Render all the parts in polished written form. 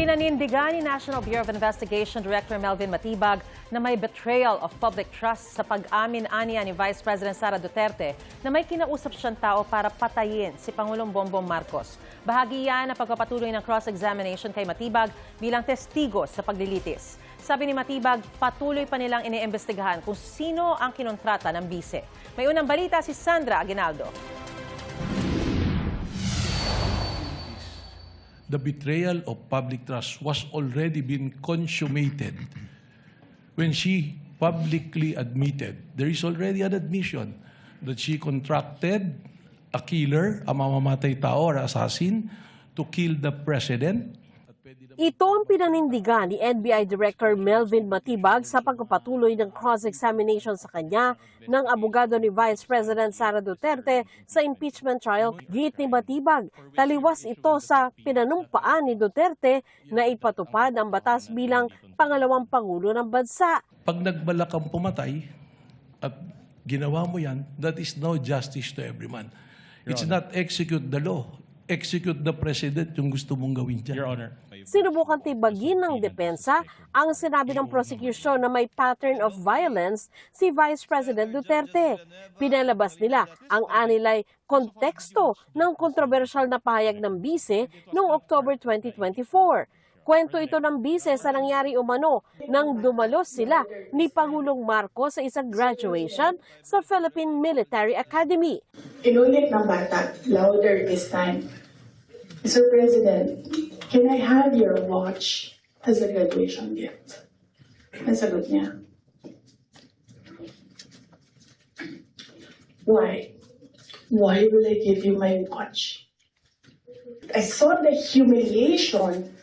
Pinanindigan ni National Bureau of Investigation Director Melvin Matibag na may betrayal of public trust sa pag-amin-anya ni Vice President Sara Duterte na may kinausap siyang tao para patayin si Pangulong Bongbong Marcos. Bahagi yan ng pagpapatuloy ng cross-examination kay Matibag bilang testigo sa paglilitis. Sabi ni Matibag, patuloy pa nilang iniimbestigahan kung sino ang kinontrata ng bise. May unang balita si Sandra Aguinaldo. The betrayal of public trust was already been consummated when she publicly admitted, there is already an admission that she contracted a killer, a mamamatay tao or assassin, to kill the president. Ito ang pinanindigan ni NBI Director Melvin Matibag sa pagpapatuloy ng cross-examination sa kanya ng abogado ni Vice President Sara Duterte sa impeachment trial. Git ni Matibag, taliwas ito sa pinanumpaan ni Duterte na ipatupad ang batas bilang pangalawang pangulo ng bansa. Pag nagbalak kang pumatay at ginawa mo yan, that is no justice to everyone. It's not execute the law. Execute the president yung gusto mong gawin dyan. Your Honor. Sinubukan tibagin ng depensa ang sinabi ng prosecution na may pattern of violence si Vice President Duterte. Pinalabas nila ang anilay konteksto ng kontrobersyal na pahayag ng bise noong October 2024. Kwento ito ng bise sa nangyari umano nang dumalos sila ni Pangulong Marcos sa isang graduation sa Philippine Military Academy. Inulit ng bata, louder this time. Mr. President, can I have your watch as a graduation gift? Nasagot niya. Why? Why will I give you my watch? I saw the humiliation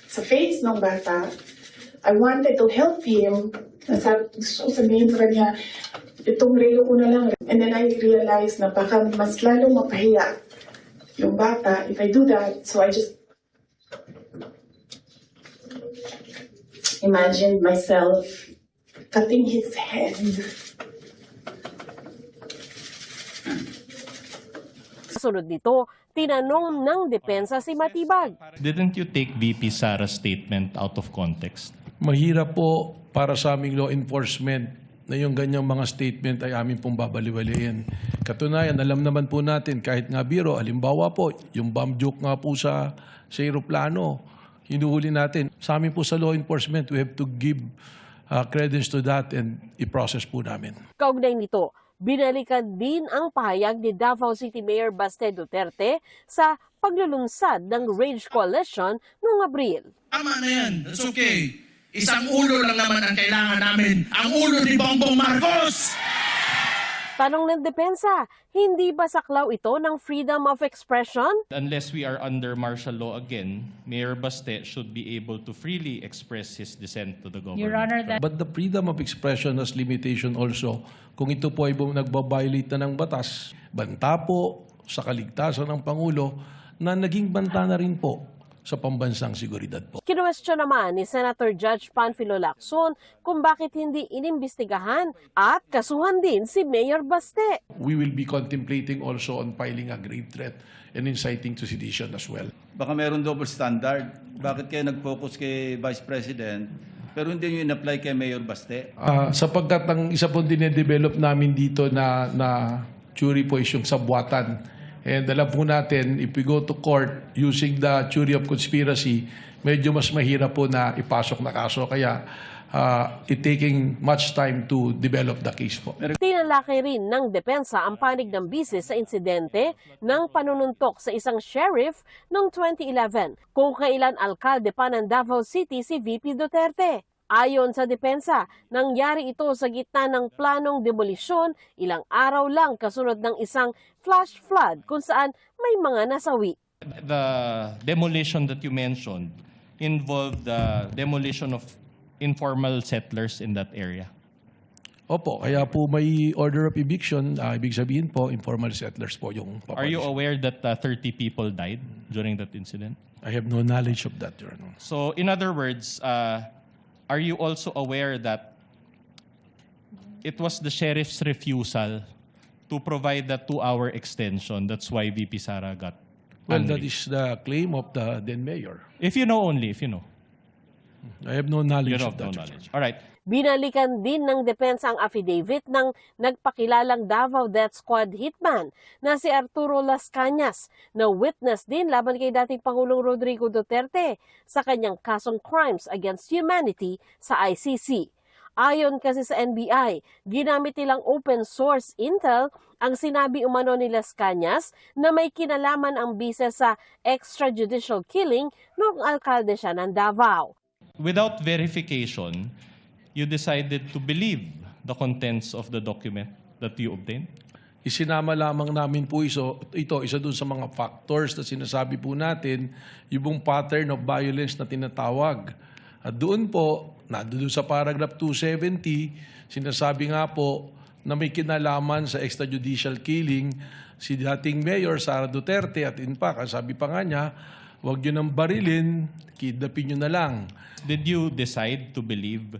sa face ng bata. I wanted to help him. Gusto ko sabihin sa kanya, itong relo ko na lang. And then I realized na baka mas lalong mapahiya yung bata if I do that. So I just imagined myself cutting his head. Sunod nito, tinanong ng depensa si Matibag. Didn't you take VP Sara's statement out of context? Mahirap po para sa aming law enforcement na yung ganyang mga statement ay amin pong babaliwalayin. Katunayan, alam naman po natin, kahit nga biro, halimbawa po, yung bomb joke nga po sa aeroplano, hinuhuli natin. Sa amin po sa law enforcement, we have to give credence to that and i-process po namin. Kaugnay nito, binalikan din ang pahayag ni Davao City Mayor Baste Duterte sa paglulunsad ng Rage Coalition noong Abril. Tama na yan. That's okay. Isang ulo lang naman ang kailangan namin. Ang ulo ni Bongbong Marcos! Tanong ng depensa, hindi ba saklaw ito ng freedom of expression? Unless we are under martial law again, Mayor Baste should be able to freely express his dissent to the government. Your Honor, that... But the freedom of expression has limitation also. Kung ito po ay nagbabiolate na ng batas, banta po sa kaligtasan ng Pangulo na naging banta na rin po sa pambansang seguridad po. Kinuwestiyon naman ni Senator Judge Panfilo Lacson kung bakit hindi inimbestigahan at kasuhan din si Mayor Baste. We will be contemplating also on filing a grave threat and inciting to sedition as well. Baka meron double standard. Bakit kayo nag-focus kay Vice President pero hindi nyo in-apply kay Mayor Baste? Sapagkat ang isa po din-develop namin dito na jury po is yung sabwatan. And alam po natin, if we go to court using the theory of conspiracy, medyo mas mahirap po na ipasok na kaso. Kaya it taking much time to develop the case po. Tinalaki rin ng depensa ang panig ng bise sa insidente ng panununtok sa isang sheriff noong 2011 kung kailan alkalde pa ng Davao City si VP Duterte. Ayon sa depensa, nangyari ito sa gitna ng planong demolisyon ilang araw lang kasunod ng isang flash flood kung saan may mga nasawi. The demolition that you mentioned involved the demolition of informal settlers in that area. Opo, kaya po may order of eviction. Ibig sabihin po, informal settlers po yung Are you papalis. aware that 30 people died during that incident? I have no knowledge of that, Your Honor. So in other words, are you also aware that it was the sheriff's refusal to provide the 2-hour extension? That's why VP Sara got Well, that Only. is the claim of the then mayor. If you know only, if you know. I have no You knowledge have of that. no knowledge. All right. Binalikan din ng depensa ang affidavit ng nagpakilalang Davao Death Squad hitman na si Arturo Las Cañas na witness din laban kay dating Pangulong Rodrigo Duterte sa kanyang kasong crimes against humanity sa ICC. Ayon kasi sa NBI, ginamit nilang open source intel ang sinabi umano ni Las Cañas na may kinalaman ang bise sa extrajudicial killing noong alkalde siya ng Davao. Without verification, you decided to believe the contents of the document that you obtained? Isinama lamang namin po ito, isa doon sa mga factors na sinasabi po natin, yung pattern of violence na tinatawag. At doon po, doon sa paragraph 270, sinasabi nga po na may kinalaman sa extrajudicial killing si dating Mayor Sara Duterte at in fact, sabi pa nga niya, huwag nyo nang barilin, kidnapin nyo na lang. Did you decide to believe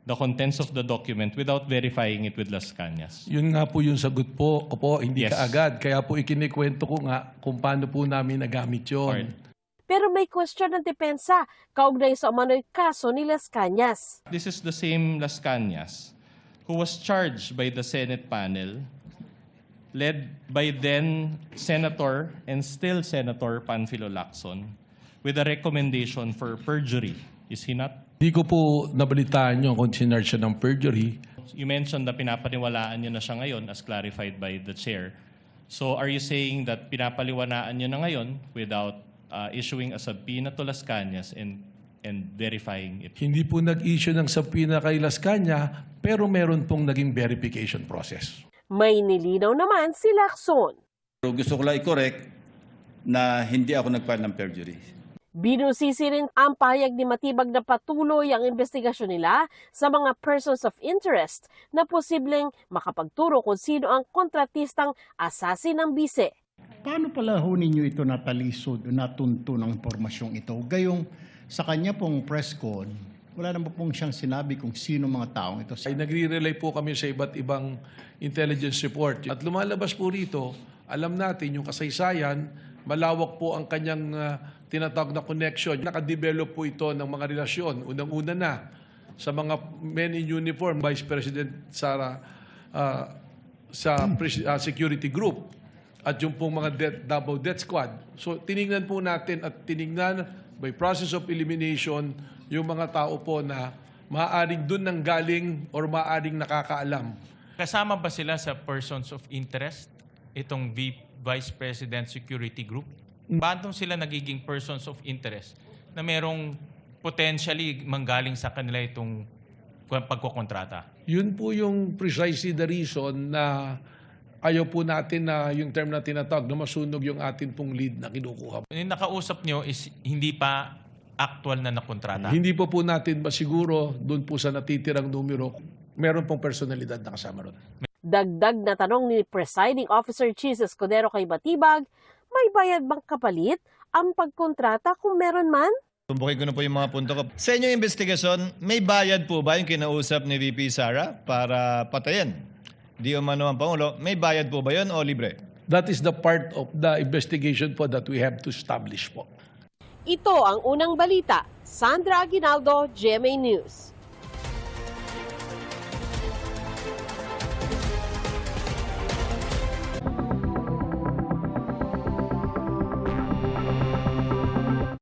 the contents of the document without verifying it with Las Cañas? Yun nga po yung sagot po, hindi Yes. kaagad. Kaya po ikinikwento ko nga kung paano po namin nagamit yun. Alright. Pero may question ng depensa kaugnay sa umano'y kaso ni Las Cañas. This is the same Las Cañas who was charged by the Senate panel led by then Senator and still Senator Panfilo Lacson with a recommendation for perjury. Is he not? Hindi ko po nabalitaan yung kung sinarge siya ng perjury. You mentioned na pinapaniwalaan niyo na siya ngayon as clarified by the chair. So are you saying that pinapaliwanaan niyo na ngayon without issuing a subpoena to Las Cañas and verifying it? Hindi po nag-issue ng subpoena kay Las Cañas, pero meron pong naging verification process. May nilinaw naman si Lacson. Pero gusto ko lang i-correct na hindi ako nag-file ng perjury. Binusisi rin ang pahayag ni Matibag na patuloy ang investigasyon nila sa mga persons of interest na posibleng makapagturo kung sino ang kontratistang assassin ng bise. Paano pala ho ninyo ito natalisod o natunto ng impormasyong ito? Gayong sa kanya pong press con, wala naman pong siyang sinabi kung sino mga taong ito. Ay nagre-rely po kami sa iba't ibang intelligence report. At lumalabas po rito, alam natin yung kasaysayan, malawak po ang kanyang tinatawag na connection. Nakadevelop po ito ng mga relasyon. Unang-una na sa mga men in uniform, Vice President Sara sa security group at yung pong mga Davao Death Squad. So tiningnan po natin at tiningnan by process of elimination yung mga tao po na maaaring dun nang galing or maaaring nakakaalam. Kasama ba sila sa persons of interest, itong Vice President Security Group? Paano sila nagiging persons of interest na merong potentially manggaling sa kanila itong pagkukontrata? Yun po yung precisely the reason na ayaw po natin na yung term na tinatawag na masunog yung atin pong lead na kinukuha. Yung nakausap nyo is hindi pa actual na nakontrata? Hindi po natin masiguro doon po sa natitirang numero, meron pong personalidad na kasama ron. Dagdag na tanong ni Presiding Officer Chis Escudero kay Matibag, may bayad bang kapalit ang pagkontrata kung meron man? Tumbukin ko na po yung mga punto ko. Sa inyong investigasyon, may bayad po ba yung kinausap ni VP Sara para patayin? Di umano ang Pangulo, may bayad po ba yun o libre? That is the part of the investigation po that we have to establish po. Ito ang unang balita. Sandra Aguinaldo, GMA News.